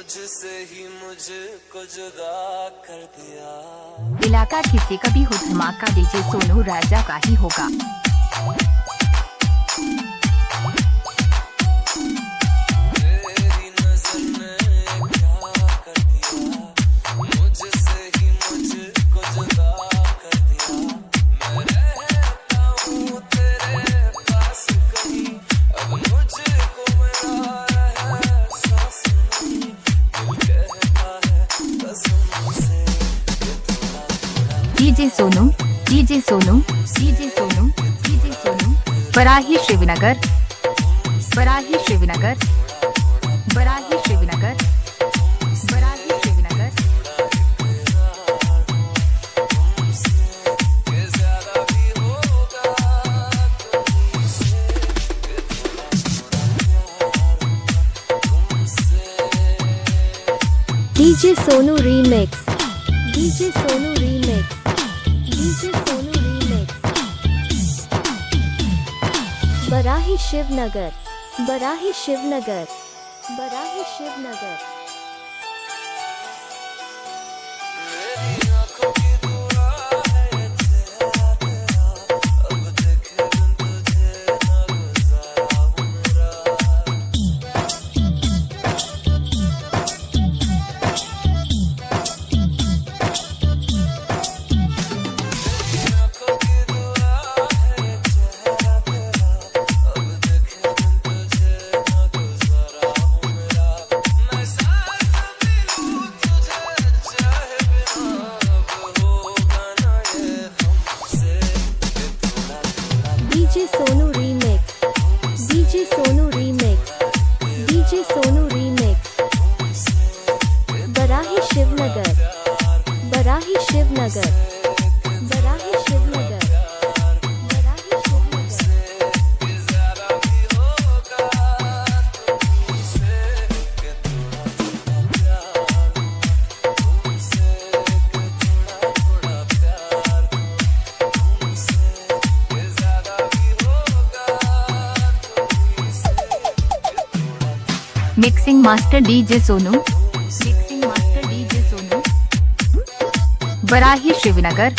तुझसे ही मुझको जुदा कर दिया। इलाका किसी का भी हो, धमाका डीजे सोनू राजा का ही होगा। तेरी नजर ने क्या कर दिया, मुझसे ही मुझको जुदा कर दिया। मैं रहता हूँ तेरे पास कहीं, अब मुझको मेरा एहसास नहीं। दिल कहता है कसम से ये थोड़ा थोड़ा। DJ Sonu, DJ Sonu, DJ Sonu, DJ Sonu, Barahi Shivnagar, Barahi Shivnagar, Barahi Shivnagar, Barahi Shivnagar. ये ज्यादा भी होगा तुमसे, ये थोड़ा थोड़ा DJ Sonu remix, DJ Sonu remix, DJ Sonu remix. Barahi Shivnagar, Barahi Shivnagar, Barahi Shivnagar. मेरी आँखों की दुआ है चेहरा तेरा, अब देखे बिन तुझे ना गुजारा हूँ मेरा। मेरी आँखों की दुआ है चेहरा तेरा, अब देखे बिन तुझे ना गुजारा हूँ मेरा। मैं सांस भी लूँ तुझे चाहे बिना, अब होगा ना ये हमसे, ये थोड़ा थोड़ा। DJ Sonu remix, DJ Sonu remix, DJ Sonu remix. Barahi Shivnagar, Barahi Shivnagar, Barahi Shivnagar, Barahi Shivnagar. ये ज्यादा भी होगा तुमसे, कि थोड़ा थोड़ा प्यार तुमसे, कि थोड़ा थोड़ा प्यार तुमसे। ये ज्यादा भी होगा तुमसे, कि थोड़ा। Mixing master DJ Sonu, mixing master DJ Sonu, Barahi Shivnagar,